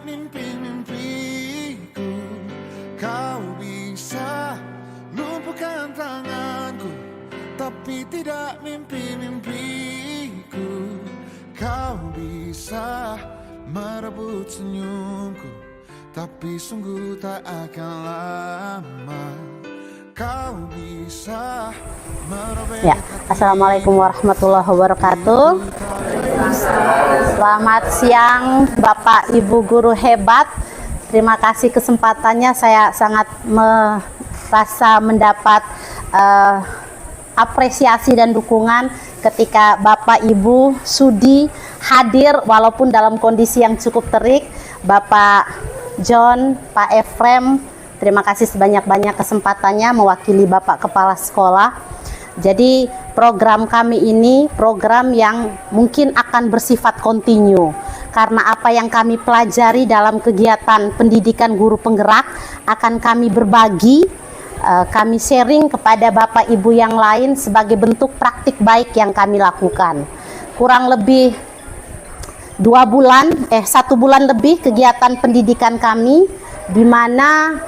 mimpi-mimpiku. Kau bisa lumpuhkan tanganku, tapi tidak mimpi-mimpiku. Kau bisa merebut senyumku, tapi sungguh tak akan lama. Kau bisa merobek. Ya, Assalamualaikum warahmatullahi wabarakatuh. Selamat siang Bapak Ibu guru hebat. Terima kasih kesempatannya. Saya sangat merasa mendapat apresiasi dan dukungan ketika Bapak Ibu sudi hadir walaupun dalam kondisi yang cukup terik. Bapak John, Pak Efrem, terima kasih sebanyak-banyak kesempatannya mewakili Bapak Kepala Sekolah. Jadi program kami ini program yang mungkin akan bersifat kontinu, karena apa yang kami pelajari dalam kegiatan pendidikan guru penggerak akan kami berbagi, kami sharing kepada Bapak Ibu yang lain sebagai bentuk praktik baik yang kami lakukan. Kurang lebih 1 bulan lebih kegiatan pendidikan kami, di mana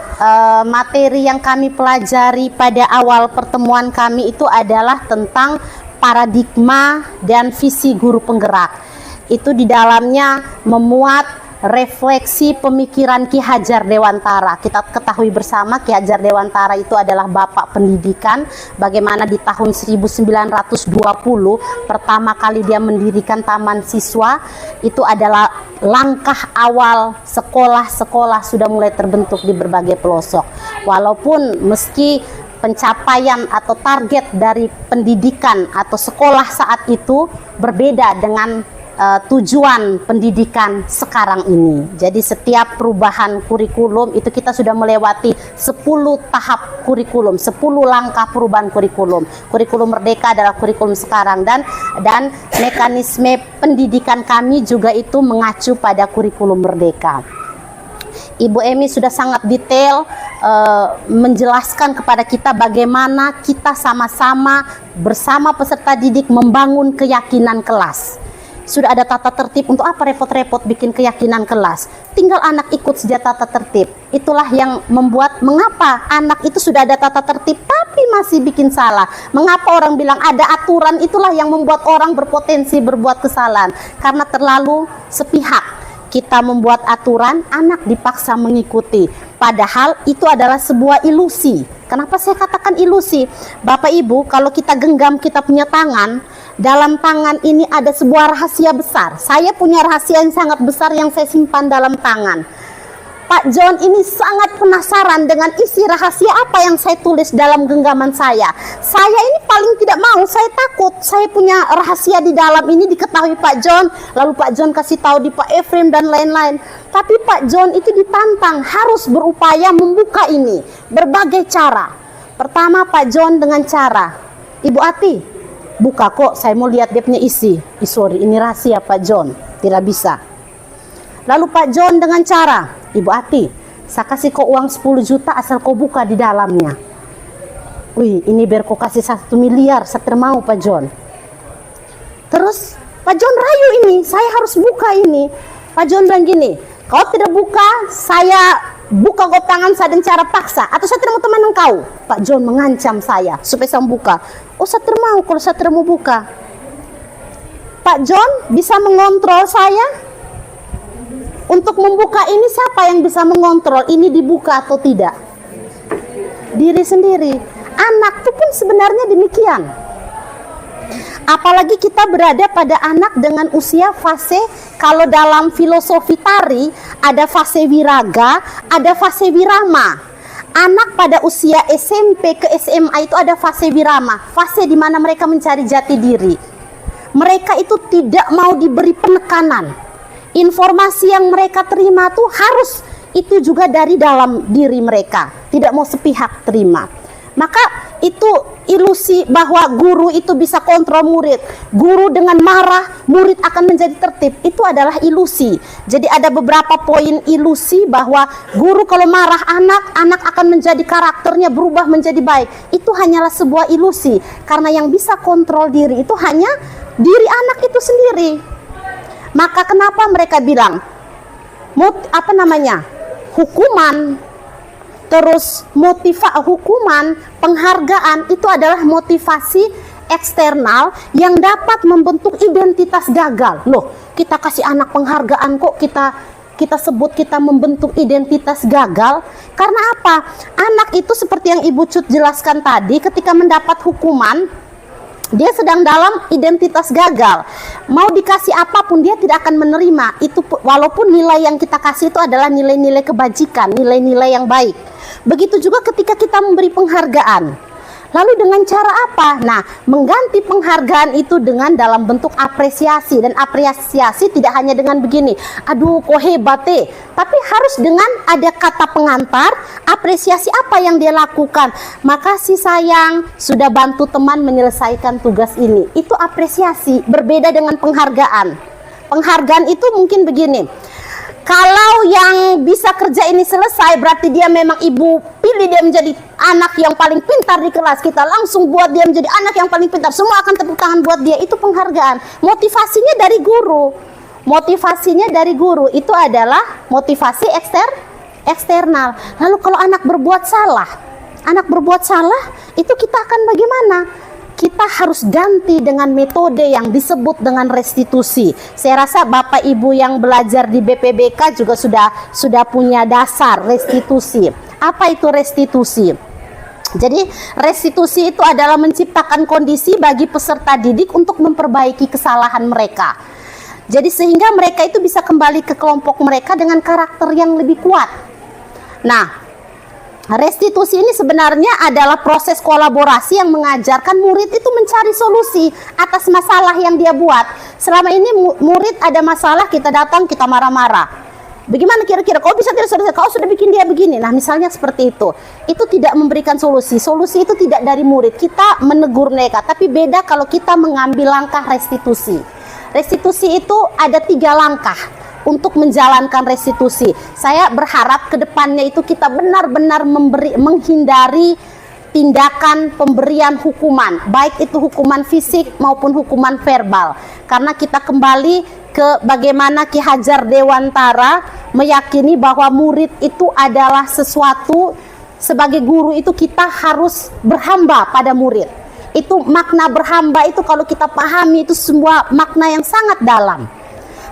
materi yang kami pelajari pada awal pertemuan kami itu adalah tentang paradigma dan visi guru penggerak. Itu di dalamnya memuat refleksi pemikiran Ki Hajar Dewantara. Kita ketahui bersama Ki Hajar Dewantara itu adalah bapak pendidikan, bagaimana di tahun 1920 pertama kali dia mendirikan taman siswa. Itu adalah langkah awal sekolah-sekolah sudah mulai terbentuk di berbagai pelosok. Walaupun meski pencapaian atau target dari pendidikan atau sekolah saat itu berbeda dengan tujuan pendidikan sekarang ini. Jadi setiap perubahan kurikulum itu kita sudah melewati 10 tahap kurikulum, 10 langkah perubahan kurikulum. Kurikulum Merdeka adalah kurikulum sekarang, dan mekanisme pendidikan kami juga itu mengacu pada kurikulum Merdeka. Ibu Emi sudah sangat detail menjelaskan kepada kita bagaimana kita sama-sama bersama peserta didik membangun keyakinan kelas. Sudah ada tata tertib, untuk apa repot-repot bikin keyakinan kelas? Tinggal anak ikut saja tata tertib. Itulah yang membuat mengapa anak itu sudah ada tata tertib tapi masih bikin salah. Mengapa orang bilang ada aturan, itulah yang membuat orang berpotensi berbuat kesalahan. Karena terlalu sepihak. Kita membuat aturan, anak dipaksa mengikuti. Padahal itu adalah sebuah ilusi. Kenapa saya katakan ilusi? Bapak Ibu, kalau kita genggam kita punya tangan, dalam tangan ini ada sebuah rahasia besar. Saya punya rahasia yang sangat besar yang saya simpan dalam tangan. Pak John ini sangat penasaran dengan isi rahasia apa yang saya tulis dalam genggaman saya. Saya ini paling tidak mau, saya takut saya punya rahasia di dalam ini diketahui Pak John, lalu Pak John kasih tahu di Pak Efrem dan lain-lain. Tapi Pak John itu ditantang harus berupaya membuka ini berbagai cara. Pertama Pak John dengan cara, Ibu Ati, buka kok, saya mau lihat dia punya isi. Sorry, ini rahasia Pak John, tidak bisa. Lalu Pak John dengan cara, Ibu Ati, saya kasih kau uang 10 juta asal kau buka di dalamnya. Wih, ini biar kau kasih 1 miliar, saya termau Pak John. Terus Pak John rayu ini, saya harus buka ini. Pak John bilang gini, kau tidak buka, saya buka kau tangan saya dengan cara paksa, atau saya terima teman engkau. Pak John mengancam saya supaya saya buka. Oh, saya termau kalau saya termau buka. Pak John bisa mengontrol saya. Untuk membuka ini siapa yang bisa mengontrol ini dibuka atau tidak? Diri sendiri. Anak itu pun sebenarnya demikian. Apalagi kita berada pada anak dengan usia fase, kalau dalam filosofi tari ada fase wiraga, ada fase wirama. Anak pada usia SMP ke SMA itu ada fase wirama, fase di mana mereka mencari jati diri. Mereka itu tidak mau diberi penekanan. Informasi yang mereka terima tuh harus itu juga dari dalam diri mereka, tidak mau sepihak terima. Maka itu ilusi bahwa guru itu bisa kontrol murid. Guru dengan marah, murid akan menjadi tertib. Itu adalah ilusi. Jadi ada beberapa poin ilusi bahwa guru kalau marah anak akan menjadi karakternya berubah menjadi baik. Itu hanyalah sebuah ilusi. Karena yang bisa kontrol diri itu hanya diri anak itu sendiri. Maka kenapa mereka bilang, hukuman, terus hukuman, penghargaan itu adalah motivasi eksternal yang dapat membentuk identitas gagal. Loh, kita kasih anak penghargaan kok kita sebut kita membentuk identitas gagal. Karena apa? Anak itu seperti yang Ibu Cut jelaskan tadi, ketika mendapat hukuman, dia sedang dalam identitas gagal. Mau dikasih apapun dia tidak akan menerima itu, walaupun nilai yang kita kasih itu adalah nilai-nilai kebajikan, nilai-nilai yang baik. Begitu juga ketika kita memberi penghargaan. Lalu dengan cara apa? Nah, mengganti penghargaan itu dengan dalam bentuk apresiasi. Dan apresiasi tidak hanya dengan begini, aduh kok hebat tapi harus dengan ada kata pengantar, apresiasi apa yang dia lakukan. Makasih sayang, sudah bantu teman menyelesaikan tugas ini. Itu apresiasi, berbeda dengan penghargaan. Penghargaan itu mungkin begini, kalau yang bisa kerja ini selesai, berarti dia memang ibu pilih dia menjadi anak yang paling pintar di kelas. Kita langsung buat dia menjadi anak yang paling pintar. Semua akan tepuk tangan buat dia. Itu penghargaan. Motivasinya dari guru. Motivasinya dari guru itu adalah motivasi eksternal. Lalu kalau anak berbuat salah, itu kita akan bagaimana? Kita harus ganti dengan metode yang disebut dengan restitusi. Saya rasa Bapak Ibu yang belajar di BPBK juga sudah punya dasar restitusi. Apa itu restitusi? Jadi restitusi itu adalah menciptakan kondisi bagi peserta didik untuk memperbaiki kesalahan mereka. Jadi sehingga mereka itu bisa kembali ke kelompok mereka dengan karakter yang lebih kuat. Nah, restitusi ini sebenarnya adalah proses kolaborasi yang mengajarkan murid itu mencari solusi atas masalah yang dia buat. Selama ini murid ada masalah, kita datang, kita marah-marah. Bagaimana kira-kira kau bisa tidak selesai? Kau sudah bikin dia begini. Nah, misalnya seperti itu. Itu tidak memberikan solusi. Solusi itu tidak dari murid. Kita menegur mereka. Tapi beda kalau kita mengambil langkah restitusi. Restitusi itu ada 3 langkah untuk menjalankan restitusi. Saya berharap ke depannya itu kita benar-benar menghindari tindakan pemberian hukuman, baik itu hukuman fisik maupun hukuman verbal. Karena kita kembali ke bagaimana Ki Hajar Dewantara meyakini bahwa murid itu adalah sesuatu, sebagai guru itu kita harus berhamba pada murid. Itu makna berhamba itu kalau kita pahami itu semua makna yang sangat dalam.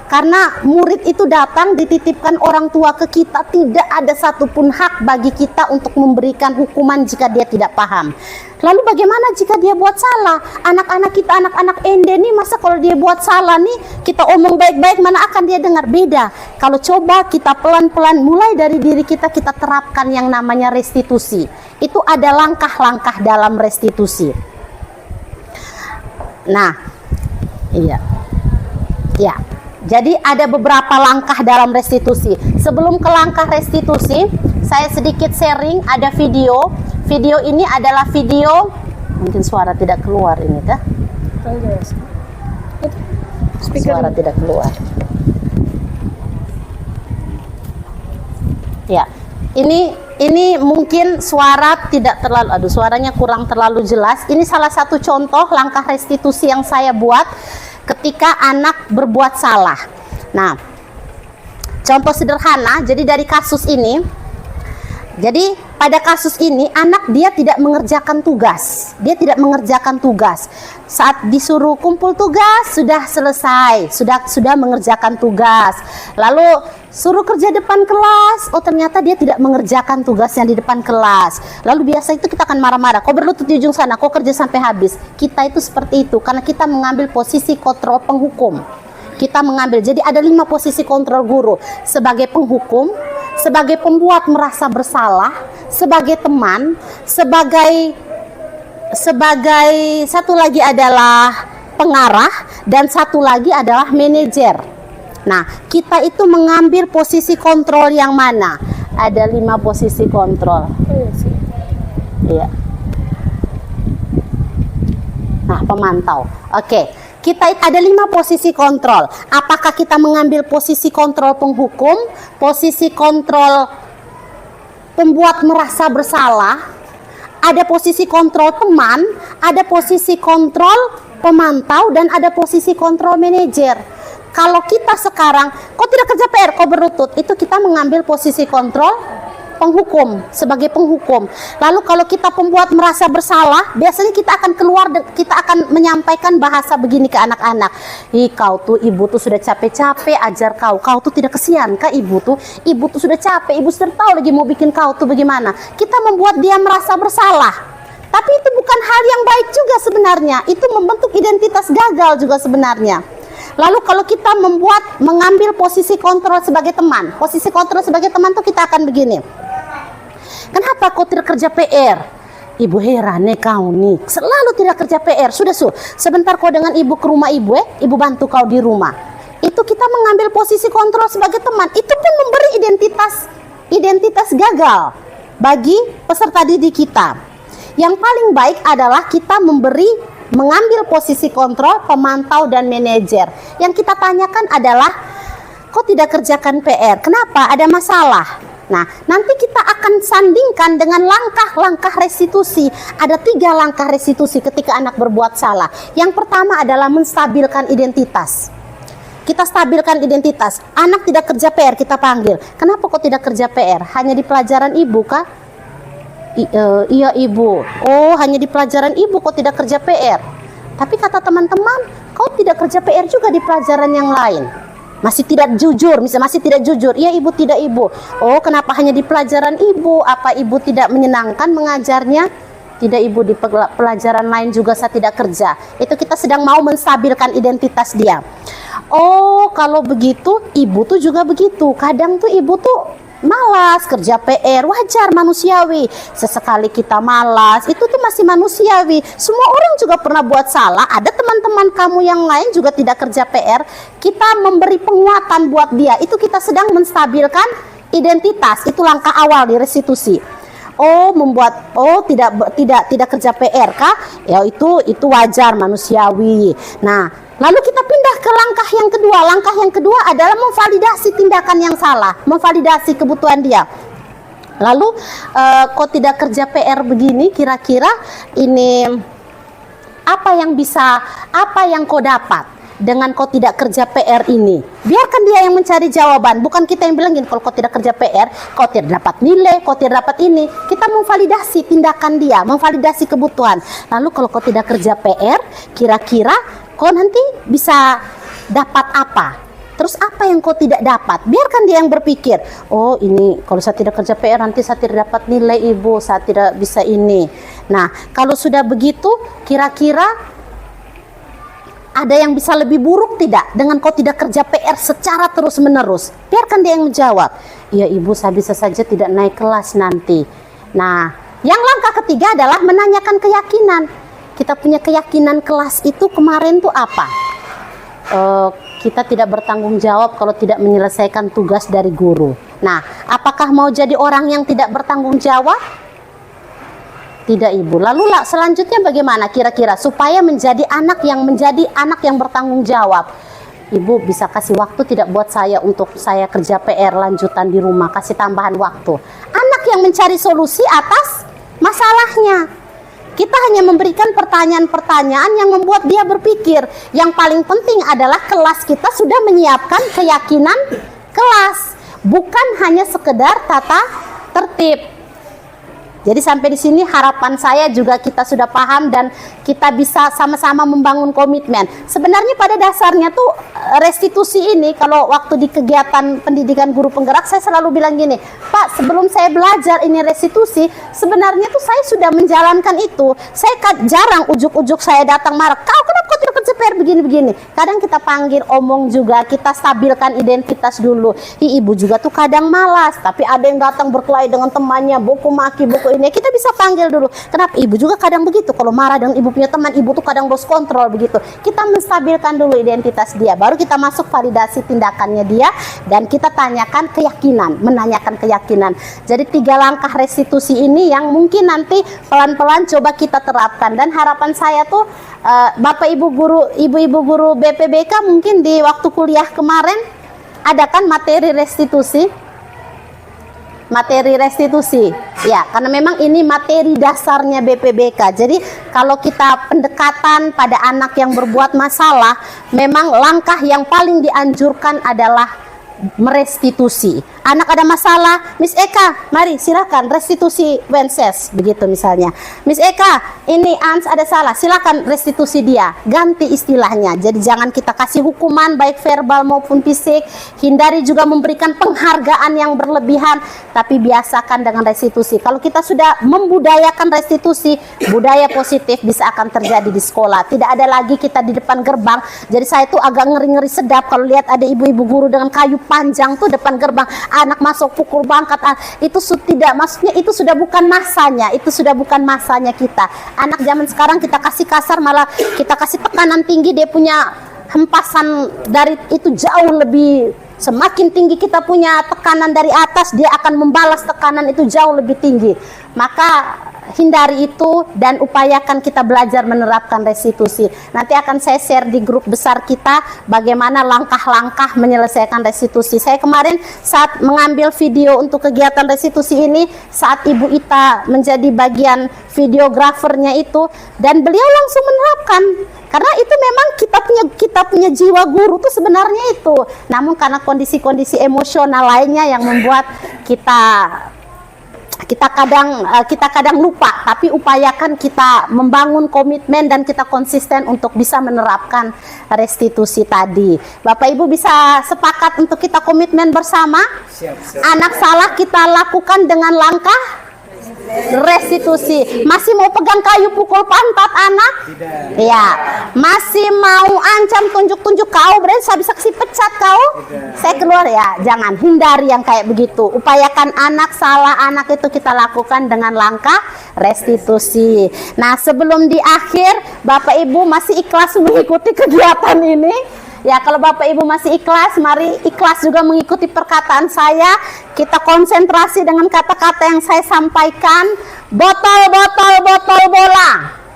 Karena murid itu datang dititipkan orang tua ke kita, tidak ada satupun hak bagi kita untuk memberikan hukuman jika dia tidak paham. Lalu bagaimana jika dia buat salah? Anak-anak kita, anak-anak ende nih, masa kalau dia buat salah nih kita omong baik-baik, mana akan dia dengar? Beda. Kalau coba kita pelan-pelan mulai dari diri kita terapkan yang namanya restitusi. Itu ada langkah-langkah dalam restitusi. Nah, iya. Ya. Jadi ada beberapa langkah dalam restitusi. Sebelum ke langkah restitusi, saya sedikit sharing, ada video. Video ini adalah video, mungkin suara tidak keluar ini kah? Suara tidak keluar. Ya, ini mungkin suara tidak terlalu, suaranya kurang terlalu jelas. Ini salah satu contoh langkah restitusi yang saya buat ketika anak berbuat salah. Nah, contoh sederhana, jadi dari kasus ini, jadi pada kasus ini anak dia tidak mengerjakan tugas. Dia tidak mengerjakan tugas. Saat disuruh kumpul tugas, sudah selesai, sudah mengerjakan tugas. Lalu suruh kerja depan kelas, oh ternyata dia tidak mengerjakan tugasnya di depan kelas. Lalu biasa itu kita akan marah-marah, kau berlutut di ujung sana, kau kerja sampai habis. Kita itu seperti itu, karena kita mengambil posisi kontrol penghukum. Kita mengambil, jadi ada 5 posisi kontrol guru. Sebagai penghukum, sebagai pembuat merasa bersalah, sebagai teman, sebagai satu lagi adalah pengarah, dan satu lagi adalah manajer. Nah, kita itu mengambil posisi kontrol yang mana? Ada 5 posisi kontrol. Iya. Nah, pemantau. Oke. Kita ada 5 posisi kontrol. Apakah kita mengambil posisi kontrol penghukum, posisi kontrol pembuat merasa bersalah, ada posisi kontrol teman, ada posisi kontrol pemantau, dan ada posisi kontrol manajer. Kalau kita sekarang, kau tidak kerja PR, kau berlutut, itu kita mengambil posisi kontrol penghukum, sebagai penghukum. Lalu kalau kita pembuat merasa bersalah, biasanya kita akan keluar, kita akan menyampaikan bahasa begini ke anak-anak. Kau tuh, ibu tuh sudah capek-capek ajar kau tuh tidak kesian kah ibu tuh sudah capek, ibu sudah tahu lagi mau bikin kau tuh bagaimana. Kita membuat dia merasa bersalah. Tapi itu bukan hal yang baik juga sebenarnya, itu membentuk identitas gagal juga sebenarnya. Lalu kalau kita mengambil posisi kontrol sebagai teman, posisi kontrol sebagai teman tuh kita akan begini. Kenapa kau tidak kerja PR? Ibu heran nih kau nih, selalu tidak kerja PR. Sudah sebentar kau dengan ibu ke rumah ibu, ibu bantu kau di rumah. Itu kita mengambil posisi kontrol sebagai teman. Itu pun memberi identitas gagal bagi peserta didik kita. Yang paling baik adalah kita mengambil posisi kontrol, pemantau, dan manajer. Yang kita tanyakan adalah, kok tidak kerjakan PR? Kenapa? Ada masalah? Nah, nanti kita akan sandingkan dengan langkah-langkah restitusi. Ada 3 langkah restitusi ketika anak berbuat salah. Yang pertama adalah menstabilkan identitas. Kita stabilkan identitas. Anak tidak kerja PR, kita panggil. Kenapa kok tidak kerja PR? Hanya di pelajaran ibu kah? Iya ibu. Oh, hanya di pelajaran ibu kok tidak kerja PR. Tapi kata teman-teman, kau tidak kerja PR juga di pelajaran yang lain. Masih tidak jujur, misalnya masih tidak jujur. Iya ibu, tidak ibu. Oh, kenapa hanya di pelajaran ibu? Apa ibu tidak menyenangkan mengajarnya? Tidak ibu, di pelajaran lain juga saya tidak kerja. Itu kita sedang mau menstabilkan identitas dia. Oh, kalau begitu ibu tuh juga begitu. Kadang tuh ibu tuh malas kerja PR, wajar, manusiawi. Sesekali kita malas, itu tuh masih manusiawi. Semua orang juga pernah buat salah. Ada teman-teman kamu yang lain juga tidak kerja PR. Kita memberi penguatan buat dia. Itu kita sedang menstabilkan identitas. Itu langkah awal di restitusi. Tidak kerja PR kah? Ya itu wajar, manusiawi. Nah, lalu kita pindah ke langkah yang kedua. Langkah yang kedua adalah memvalidasi tindakan yang salah, memvalidasi kebutuhan dia. Lalu kok tidak kerja PR begini, kira-kira ini apa yang kau dapat dengan kau tidak kerja PR ini? Biarkan dia yang mencari jawaban, bukan kita yang bilangin kalau kau tidak kerja PR, kau tidak dapat nilai, kau tidak dapat ini. Kita memvalidasi tindakan dia, memvalidasi kebutuhan. Lalu kalau kau tidak kerja PR, kira-kira kau nanti bisa dapat apa? Terus apa yang kau tidak dapat? Biarkan dia yang berpikir. Oh, ini kalau saya tidak kerja PR nanti saya tidak dapat nilai ibu, saya tidak bisa ini. Nah, kalau sudah begitu, kira-kira ada yang bisa lebih buruk tidak dengan kau tidak kerja PR secara terus-menerus? Biarkan dia yang menjawab. Iya ibu, saya bisa saja tidak naik kelas nanti. Nah, yang langkah ketiga adalah menanyakan keyakinan. Kita punya keyakinan kelas itu kemarin tuh apa? Kita tidak bertanggung jawab kalau tidak menyelesaikan tugas dari guru. Nah, apakah mau jadi orang yang tidak bertanggung jawab? Tidak ibu. Lalu selanjutnya bagaimana kira-kira supaya menjadi anak yang bertanggung jawab? Ibu bisa kasih waktu tidak buat saya untuk saya kerja PR lanjutan di rumah, kasih tambahan waktu. Anak yang mencari solusi atas masalahnya. Kita hanya memberikan pertanyaan-pertanyaan yang membuat dia berpikir. Yang paling penting adalah kelas kita sudah menyiapkan keyakinan kelas, bukan hanya sekedar tata tertib. Jadi sampai di sini harapan saya juga kita sudah paham dan kita bisa sama-sama membangun komitmen. Sebenarnya pada dasarnya tuh restitusi ini, kalau waktu di kegiatan pendidikan guru penggerak saya selalu bilang gini, Pak, sebelum saya belajar ini restitusi, sebenarnya tuh saya sudah menjalankan itu. Saya jarang ujuk-ujuk saya datang marah, kenapa kau tidak kerja PR begini-begini. Kadang kita panggil, omong juga, kita stabilkan identitas dulu. Ibu juga tuh kadang malas, tapi ada yang datang berkelahi dengan temannya, buku maki, buku ini, kita bisa panggil dulu. Kenapa? Ibu juga kadang begitu. Kalau marah dengan ibu punya teman, ibu tuh kadang lost kontrol begitu. Kita menstabilkan dulu identitas dia, baru kita masuk validasi tindakannya dia, dan kita tanyakan keyakinan, menanyakan keyakinan. Jadi 3 langkah restitusi ini yang mungkin nanti pelan-pelan coba kita terapkan. Dan harapan saya tuh Bapak Ibu guru, ibu-ibu guru BPBK mungkin di waktu kuliah kemarin ada kan materi restitusi. materi restitusi. Ya, karena memang ini materi dasarnya BPBK. Jadi kalau kita pendekatan pada anak yang berbuat masalah, memang langkah yang paling dianjurkan adalah merestitusi. Anak ada masalah, Miss Eka, mari silakan restitusi Wenses, begitu misalnya. Miss Eka, ini Ans ada salah, silakan restitusi dia, ganti istilahnya. Jadi jangan kita kasih hukuman baik verbal maupun fisik. Hindari juga memberikan penghargaan yang berlebihan, tapi biasakan dengan restitusi. Kalau kita sudah membudayakan restitusi, budaya positif bisa akan terjadi di sekolah. Tidak ada lagi kita di depan gerbang. Jadi saya tuh agak ngeri-ngeri sedap kalau lihat ada ibu-ibu guru dengan kayu panjang tuh depan gerbang, anak masuk pukul bangkat. Itu tidak, maksudnya itu sudah bukan masanya, itu sudah bukan masanya kita. Anak zaman sekarang kita kasih kasar, malah kita kasih tekanan tinggi, dia punya hempasan dari itu jauh lebih. Semakin tinggi kita punya tekanan dari atas, dia akan membalas tekanan itu jauh lebih tinggi. Maka hindari itu dan upayakan kita belajar menerapkan restitusi. Nanti akan saya share di grup besar kita bagaimana langkah-langkah menyelesaikan restitusi. Saya kemarin saat mengambil video untuk kegiatan restitusi ini, saat Ibu Ita menjadi bagian videografernya itu, dan beliau langsung menerapkan. Karena itu memang kita punya jiwa guru tuh sebenarnya itu. Namun karena kondisi-kondisi emosional lainnya yang membuat kita kadang lupa, tapi upayakan kita membangun komitmen dan kita konsisten untuk bisa menerapkan restitusi tadi. Bapak Ibu bisa sepakat untuk kita komitmen bersama? Siap. Anak salah kita lakukan dengan langkah restitusi. Masih mau pegang kayu pukul pantat anak? Tidak. Ya. Masih mau ancam tunjuk-tunjuk kau, berarti saya bisa kasih pecat kau? Tidak. Saya keluar ya. Jangan, hindari yang kayak begitu. Upayakan anak salah, anak itu kita lakukan dengan langkah restitusi. Nah, sebelum di akhir, Bapak Ibu masih ikhlas mengikuti kegiatan ini? Ya, kalau Bapak Ibu masih ikhlas, mari ikhlas juga mengikuti perkataan saya. Kita konsentrasi dengan kata-kata yang saya sampaikan. Botol, botol, botol bola.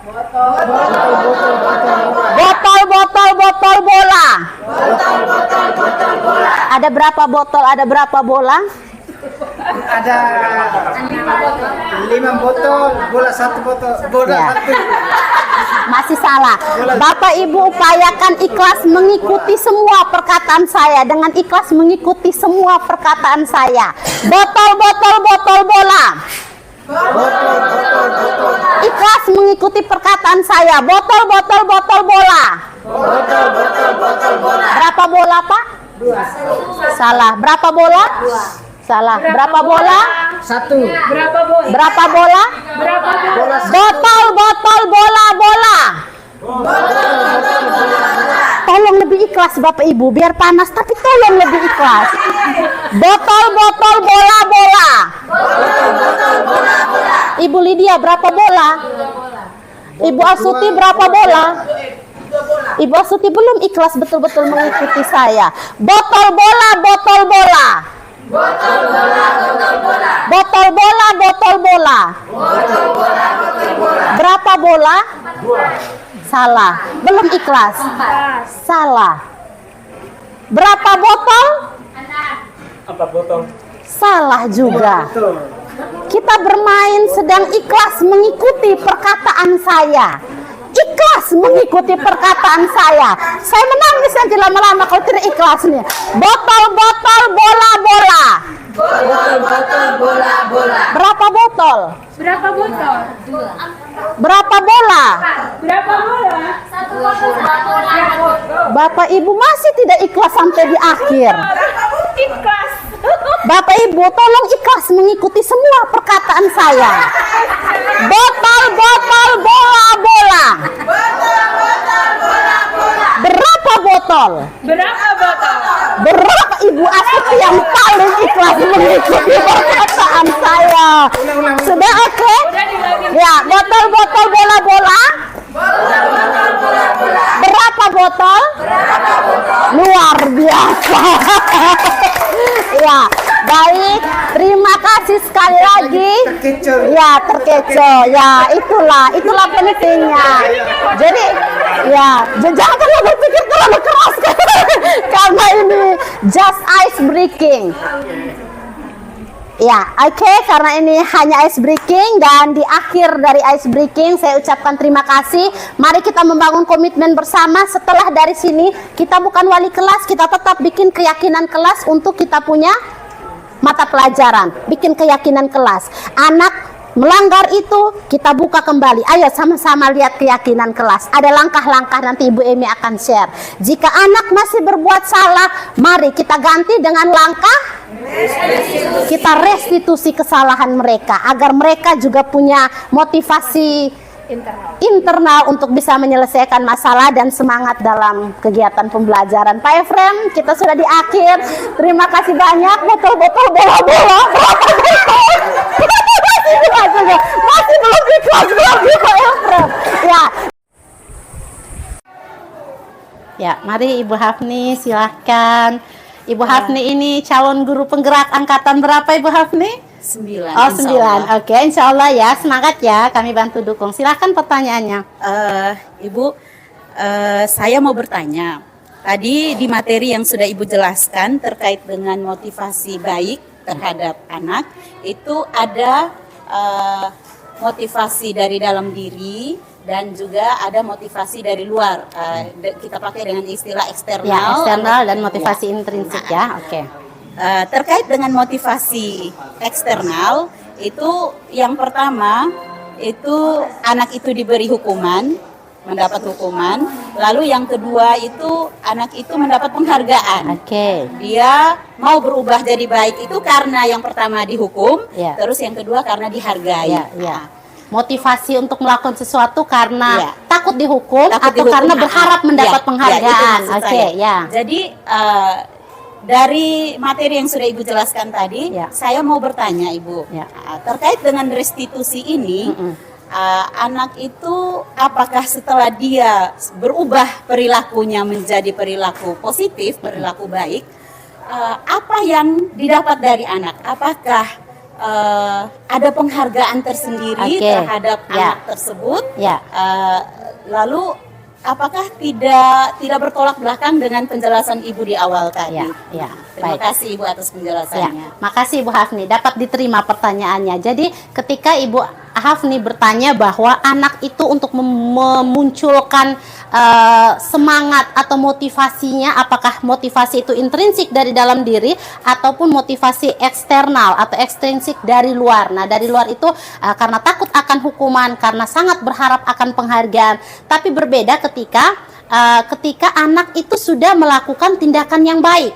Botol, botol, botol, botol bola. Botol, botol, botol bola. Botol, botol, botol bola. Ada berapa botol, ada berapa bola? Ada 5 botol, bola 1 botol, bola Ya. 1. Masih salah. Bapak Ibu upayakan ikhlas mengikuti semua perkataan saya. Dengan ikhlas mengikuti semua perkataan saya. Botol, botol, botol bola. Botol, botol, botol. Ikhlas mengikuti perkataan saya. Botol, botol, botol bola. Botol, botol, botol bola. Berapa bola, Pak? 2. Salah. Berapa bola? Salah. Berapa bola? 1. Berapa bola? Berapa bola? Berapa bola? Botol, botol, bola, bola. Tolong lebih ikhlas Bapak Ibu, biar panas tapi tolong lebih ikhlas. Botol, botol, bola, bola. Ibu Lydia berapa bola? Ibu Asuti berapa bola? Ibu Asuti belum ikhlas betul-betul mengikuti saya. Botol bola, botol bola. Botol bola, botol bola. Botol bola, botol bola. Botol bola, botol bola. Berapa bola? 2. Salah. Belum ikhlas. Salah. Berapa botol? Apa botol? Salah juga. Kita bermain sedang ikhlas mengikuti perkataan saya. Ikhlas mengikuti perkataan saya. Saya menangis nanti lama-lama kalau tidak ikhlas nih. Botol, botol, bola, bola. Botol, botol, bola, bola. Berapa botol? Berapa botol? Berapa bola? Berapa bola? 1 botol. Bapak Ibu masih tidak ikhlas sampai di akhir. Ikhlas. Bapak Ibu tolong ikhlas mengikuti semua perkataan saya. Botol, botol, bola, bola. Berapa botol? Berapa botol? Berapa Ibu Asuti yang paling ikhlas mengikuti perkataan saya? Sudah oke? Ya, botol, botol, bola, bola. Berapa botol? Luar biasa. Ya, baik. Terima kasih sekali lagi. Terkecoh. Ya, terkecoh. Ya, itulah pentingnya. Jadi, ya, jangan terlalu berpikir terlalu keras karena ini just ice breaking. Ya, oke, karena ini hanya ice breaking dan di akhir dari ice breaking saya ucapkan terima kasih. Mari kita membangun komitmen bersama. Setelah dari sini kita bukan wali kelas, kita tetap bikin keyakinan kelas untuk kita punya mata pelajaran, bikin keyakinan kelas. Anak melanggar itu kita buka kembali. Ayo sama-sama lihat keyakinan kelas. Ada langkah-langkah nanti Ibu Emi akan share. Jika anak masih berbuat salah, mari kita ganti dengan langkah kita restitusi kesalahan mereka agar mereka juga punya motivasi internal untuk bisa menyelesaikan masalah dan semangat dalam kegiatan pembelajaran. Pak Efrem, kita sudah di akhir. Terima kasih banyak. Betul-betul bola-bola. Masih belum ikhlas lagi Pak Efrem. Ya, mari Ibu Hafni silahkan. Ibu Hafni ini calon guru penggerak angkatan berapa Ibu Hafni? 9. Oh, 9. Oke, insya Allah ya, semangat ya, kami bantu dukung. Silahkan pertanyaannya. Ibu, saya mau bertanya. Tadi di materi yang sudah Ibu jelaskan terkait dengan motivasi baik terhadap anak, itu ada motivasi dari dalam diri dan juga ada motivasi dari luar. Kita pakai dengan istilah eksternal. Ya, eksternal dan motivasi intrinsik ya. Oke. Terkait dengan motivasi eksternal, itu yang pertama itu anak itu diberi hukuman, mendapat hukuman. Lalu yang kedua itu anak itu mendapat penghargaan. Oke. Dia mau berubah jadi baik itu karena yang pertama dihukum, Ya. terus yang kedua karena dihargai. Ya, ya. Motivasi untuk melakukan sesuatu karena Ya. takut dihukum Takut atau dihukum, karena berharap mendapat itu penghargaan. maksud Oke, saya. ya. Jadi dari materi yang sudah Ibu jelaskan tadi, Ya. saya mau bertanya Ibu, Ya. terkait dengan restitusi ini, anak itu apakah setelah dia berubah perilakunya menjadi perilaku positif, perilaku baik, apa yang didapat dari anak? Apakah ada penghargaan tersendiri Oke. terhadap Ya. anak tersebut? Ya. Lalu apakah tidak bertolak belakang dengan penjelasan Ibu di awal tadi? Ya, ya. Terima Baik. kasih Ibu atas Ya, penjelasannya. makasih Ibu Hafni, dapat diterima pertanyaannya. Jadi ketika Ibu Hafni bertanya bahwa anak itu untuk memunculkan semangat atau motivasinya, apakah motivasi itu intrinsik dari dalam diri ataupun motivasi eksternal atau ekstrinsik dari luar. Nah, dari luar itu karena takut akan hukuman, karena sangat berharap akan penghargaan. Tapi berbeda ketika anak itu sudah melakukan tindakan yang baik.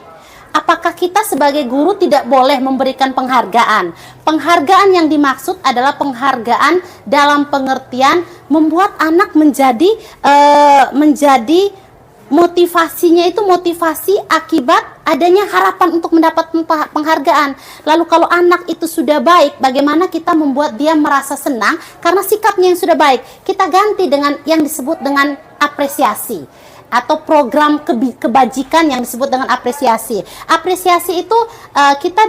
Apakah kita sebagai guru tidak boleh memberikan penghargaan? Penghargaan yang dimaksud adalah penghargaan dalam pengertian membuat anak menjadi motivasinya itu motivasi akibat adanya harapan untuk mendapat penghargaan. Lalu kalau anak itu sudah baik, bagaimana kita membuat dia merasa senang karena sikapnya yang sudah baik? Kita ganti dengan yang disebut dengan apresiasi atau program kebajikan yang disebut dengan apresiasi. Apresiasi itu kita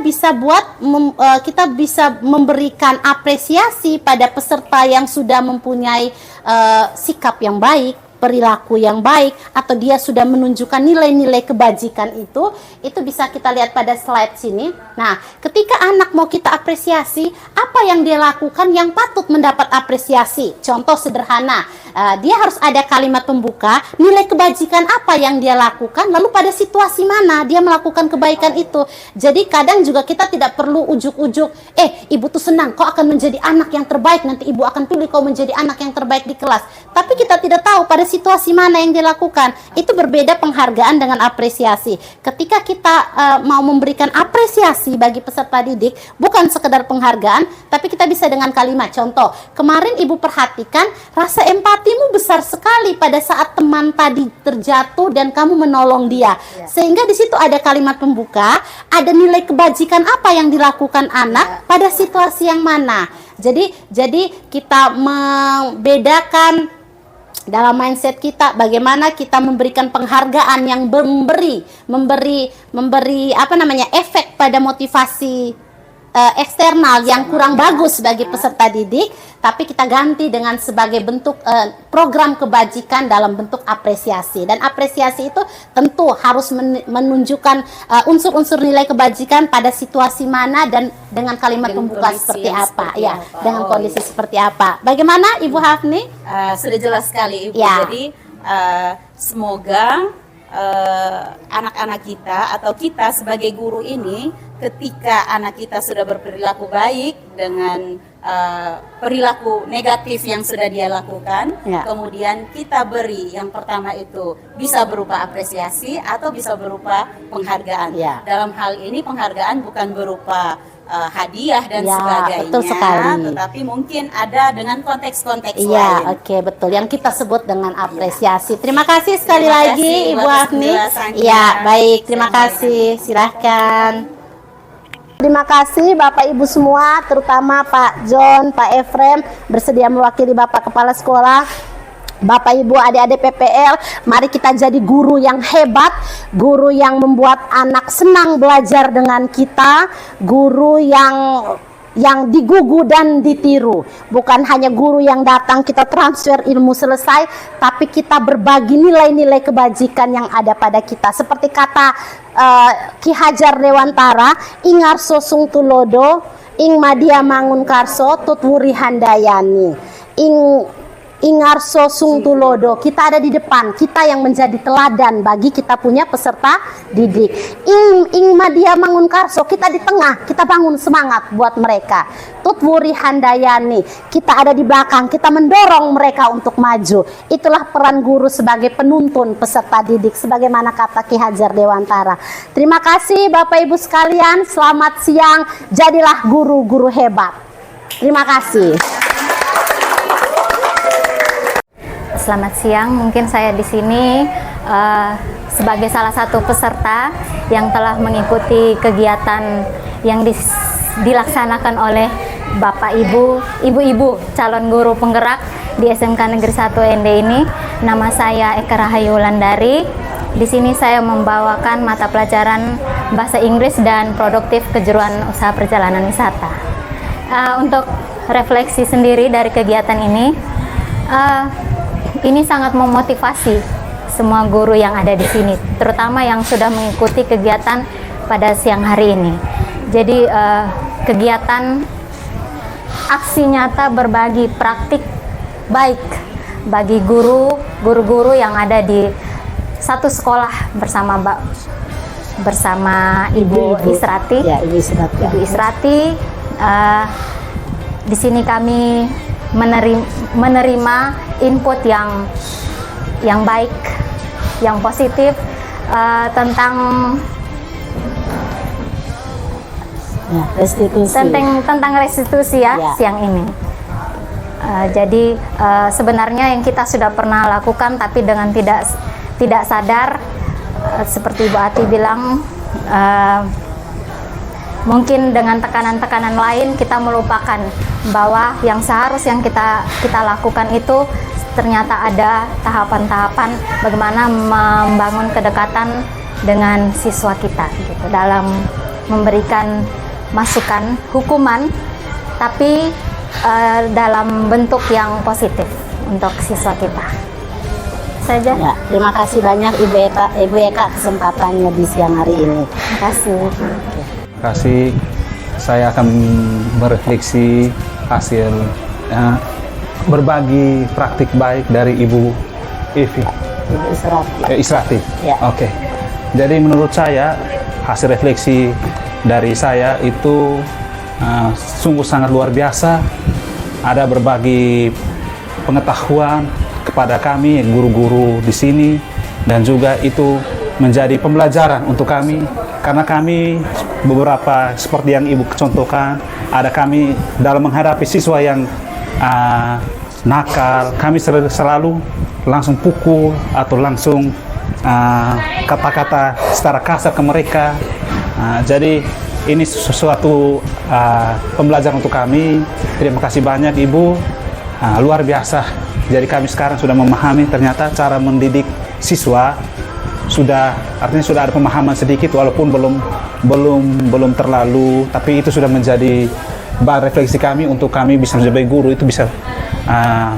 bisa memberikan apresiasi pada peserta yang sudah mempunyai sikap yang baik, perilaku yang baik, atau dia sudah menunjukkan nilai-nilai kebajikan itu bisa kita lihat pada slide sini. Nah, ketika anak mau kita apresiasi, apa yang dia lakukan yang patut mendapat apresiasi? Contoh sederhana, dia harus ada kalimat pembuka, nilai kebajikan apa yang dia lakukan, lalu pada situasi mana dia melakukan kebaikan itu. Jadi kadang juga kita tidak perlu ujuk-ujuk, ibu tuh senang, kau akan menjadi anak yang terbaik, nanti ibu akan pilih kau menjadi anak yang terbaik di kelas. Tapi kita tidak tahu pada situasi mana yang dilakukan. Itu berbeda penghargaan dengan apresiasi. Ketika kita mau memberikan apresiasi bagi peserta didik, bukan sekedar penghargaan, tapi kita bisa dengan kalimat. Contoh, kemarin ibu perhatikan rasa empatimu besar sekali pada saat teman tadi terjatuh dan kamu menolong dia. Sehingga di situ ada kalimat pembuka, ada nilai kebajikan apa yang dilakukan anak pada situasi yang mana. Jadi kita membedakan dalam mindset kita bagaimana kita memberikan penghargaan yang memberi efek pada motivasi eksternal yang kurang bagus bagi peserta didik, tapi kita ganti dengan sebagai bentuk program kebajikan dalam bentuk apresiasi. Dan apresiasi itu tentu harus menunjukkan unsur-unsur nilai kebajikan pada situasi mana dan dengan kalimat pembuka seperti apa, ya, dengan kondisi seperti apa. Bagaimana Ibu Hafni? Sudah jelas sekali Ibu. Ya. Jadi semoga anak-anak kita atau kita sebagai guru ini, ketika anak kita sudah berperilaku baik dengan perilaku negatif yang sudah dia lakukan, Ya. kemudian kita beri yang pertama itu bisa berupa apresiasi atau bisa berupa penghargaan. Ya. Dalam hal ini penghargaan bukan berupa hadiah dan Ya, sebagainya, betul sekali. tetapi mungkin ada dengan konteks-konteks lain. Iya, oke, betul. Yang kita sebut dengan apresiasi. Terima kasih sekali Terima lagi kasih Ibu atas Hafni. penjelasannya. Iya, baik. Terima kasih. Silahkan. Terima kasih Bapak Ibu semua, terutama Pak John, Pak Efrem bersedia mewakili Bapak Kepala Sekolah. Bapak Ibu, adik-adik PPL, mari kita jadi guru yang hebat, guru yang membuat anak senang belajar dengan kita, guru yang digugu dan ditiru. Bukan hanya guru yang datang kita transfer ilmu selesai, tapi kita berbagi nilai-nilai kebajikan yang ada pada kita. Seperti kata Ki Hajar Dewantara, ingarso sung tulodo, ing madia mangun karso, tutwuri handayani. Ingarso sung tulodo, kita ada di depan, kita yang menjadi teladan bagi kita punya peserta didik. Ing madia mangun karso, kita di tengah, kita bangun semangat buat mereka. Tutwuri handayani, kita ada di belakang, kita mendorong mereka untuk maju. Itulah peran guru sebagai penuntun peserta didik, sebagaimana kata Ki Hajar Dewantara. Terima kasih Bapak Ibu sekalian, selamat siang, jadilah guru-guru hebat. Terima kasih. Selamat siang, mungkin saya di sini sebagai salah satu peserta yang telah mengikuti kegiatan yang dilaksanakan oleh Bapak Ibu, Ibu-ibu calon guru penggerak di SMK Negeri 1 ND ini. Nama saya Eka Rahayu Wulandari. Di sini saya membawakan mata pelajaran Bahasa Inggris dan Produktif Kejuruan Usaha Perjalanan Wisata. Untuk refleksi sendiri dari kegiatan ini sangat memotivasi semua guru yang ada di sini, terutama yang sudah mengikuti kegiatan pada siang hari ini. Jadi kegiatan aksi nyata berbagi praktik baik bagi guru-guru yang ada di satu sekolah bersama Ibu Israti. Ya, Ibu Israti. Ibu Israti. Di sini kami menerima input yang baik, yang positif tentang restitusi. tentang restitusi ya. Siang ini. Jadi sebenarnya yang kita sudah pernah lakukan, tapi dengan tidak sadar, seperti Ibu Ati bilang, mungkin dengan tekanan-tekanan lain kita melupakan bahwa yang seharusnya kita lakukan itu ternyata ada tahapan-tahapan bagaimana membangun kedekatan dengan siswa kita gitu, dalam memberikan masukan, hukuman, tapi dalam bentuk yang positif untuk siswa kita. Saja. Ya, terima kasih banyak Ibu Eka kesempatannya di siang hari ini. Terima kasih. Kasih, saya akan berefleksi hasil berbagi praktik baik dari Ibu Ivi. Ibu Israti. Israti. Ya. Oke. Jadi menurut saya hasil refleksi dari saya itu sungguh sangat luar biasa. Ada berbagi pengetahuan kepada kami guru-guru di sini, dan juga itu menjadi pembelajaran untuk kami, karena kami beberapa seperti yang Ibu contohkan, ada kami dalam menghadapi siswa yang nakal, kami selalu langsung pukul atau langsung kata-kata secara kasar ke mereka. Jadi ini sesuatu pembelajaran untuk kami. Terima kasih banyak Ibu, luar biasa. Jadi kami sekarang sudah memahami ternyata cara mendidik siswa artinya sudah ada pemahaman sedikit walaupun belum terlalu, tapi itu sudah menjadi bahan refleksi kami untuk kami bisa sebagai guru itu bisa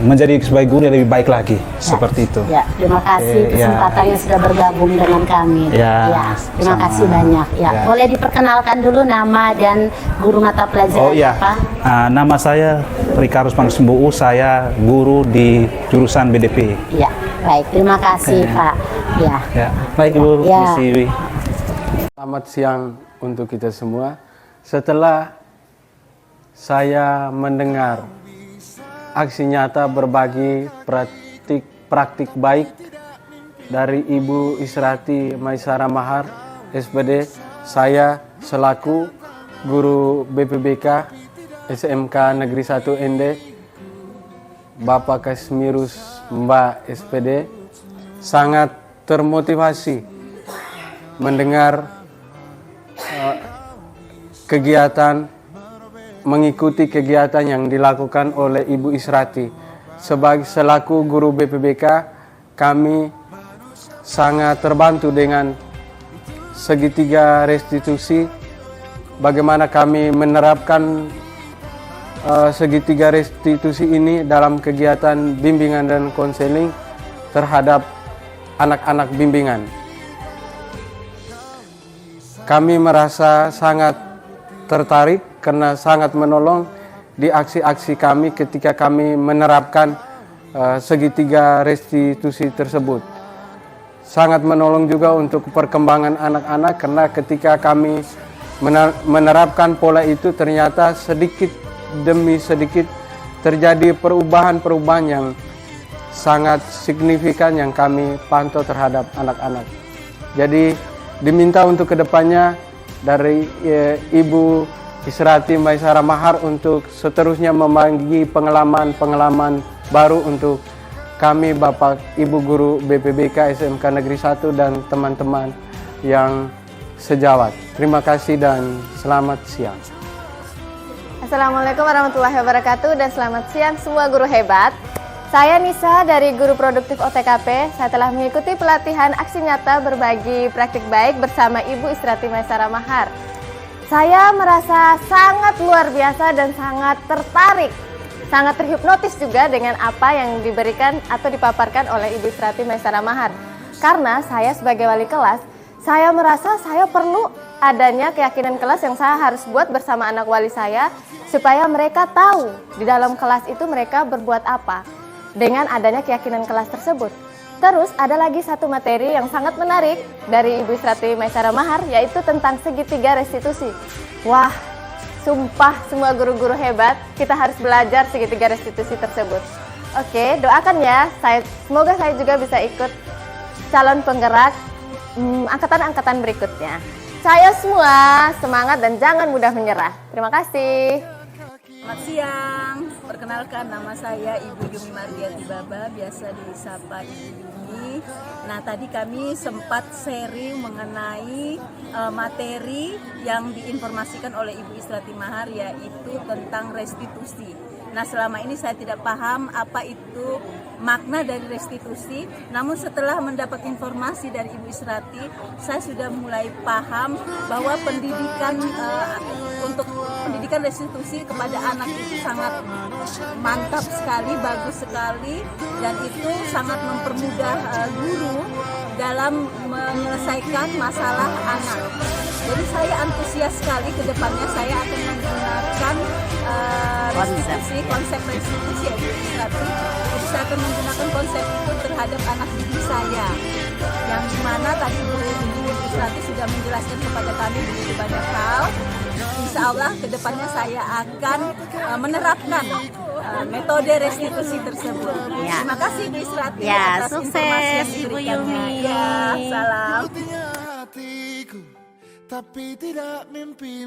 menjadi sebagai guru yang lebih baik lagi, seperti itu. Ya, terima kasih kesempatannya sudah bergabung dengan kami. Terima kasih banyak. Boleh diperkenalkan dulu nama dan guru mata pelajaran apa? Nama saya Ricarus Pangsembu, saya guru di jurusan BDP. Ya, baik. Terima kasih Pak. Baik Ibu. Selamat siang untuk kita semua. Setelah saya mendengar aksi nyata berbagi praktik baik dari Ibu Israti Maisara Mahar, SPD, saya selaku guru BPBK SMK Negeri 1 ND, Bapak Kasmirus Mbak SPD, sangat termotivasi mendengar mengikuti kegiatan yang dilakukan oleh Ibu Israti. Selaku guru BPBK, kami sangat terbantu dengan segitiga restitusi. Bagaimana kami menerapkan segitiga restitusi ini dalam kegiatan bimbingan dan konseling terhadap anak-anak bimbingan. Kami merasa sangat tertarik karena sangat menolong di aksi-aksi kami ketika kami menerapkan segitiga restitusi tersebut. Sangat menolong juga untuk perkembangan anak-anak karena ketika kami menerapkan pola itu ternyata sedikit demi sedikit terjadi perubahan-perubahan yang sangat signifikan yang kami pantau terhadap anak-anak. Jadi diminta untuk kedepannya dari Ibu Israti Maisara Mahar untuk seterusnya membagi pengalaman-pengalaman baru untuk kami Bapak Ibu Guru BPBK SMK Negeri 1 dan teman-teman yang sejawat. Terima kasih dan selamat siang. Assalamualaikum warahmatullahi wabarakatuh dan selamat siang semua guru hebat. Saya Nisa dari Guru Produktif OTKP. Saya telah mengikuti pelatihan aksi nyata berbagi praktik baik bersama Ibu Israti Maisara Mahar. Saya merasa sangat luar biasa dan sangat tertarik, sangat terhipnotis juga dengan apa yang diberikan atau dipaparkan oleh Ibu Israti Maisara Mahar. Karena saya sebagai wali kelas, saya merasa saya perlu adanya keyakinan kelas yang saya harus buat bersama anak wali saya, supaya mereka tahu di dalam kelas itu mereka berbuat apa dengan adanya keyakinan kelas tersebut. Terus ada lagi satu materi yang sangat menarik dari Ibu Israti Maisara Mahar, yaitu tentang segitiga restitusi. Wah, sumpah semua guru-guru hebat, kita harus belajar segitiga restitusi tersebut. Oke, doakan ya, semoga saya juga bisa ikut calon penggerak angkatan-angkatan berikutnya. Saya semua semangat dan jangan mudah menyerah. Terima kasih. Selamat siang, perkenalkan nama saya Ibu Yumi Mardiati Baba, biasa disapa Ibu Yumi. Nah, tadi kami sempat sharing mengenai materi yang diinformasikan oleh Ibu Israti Mahar, yaitu tentang restitusi. Nah, selama ini saya tidak paham apa itu makna dari restitusi, namun setelah mendapat informasi dari Ibu Israti, saya sudah mulai paham bahwa pendidikan untuk pendidikan restitusi kepada anak itu sangat mantap sekali, bagus sekali, dan itu sangat mempermudah guru dalam menyelesaikan masalah anak. Jadi saya antusias sekali ke depannya saya akan menggunakan konsep restitusi ya, Ibu Israti. Jadi saya akan menggunakan konsep itu terhadap anak didik saya, yang dimana tadi Ibu Israti sudah menjelaskan kepada kami begitu banyak hal. Insya Allah ke depannya saya akan menerapkan metode restitusi tersebut. Terima kasih Ibu Israti atas informasi yang diberikannya. Salam. Tapi tidak mimpi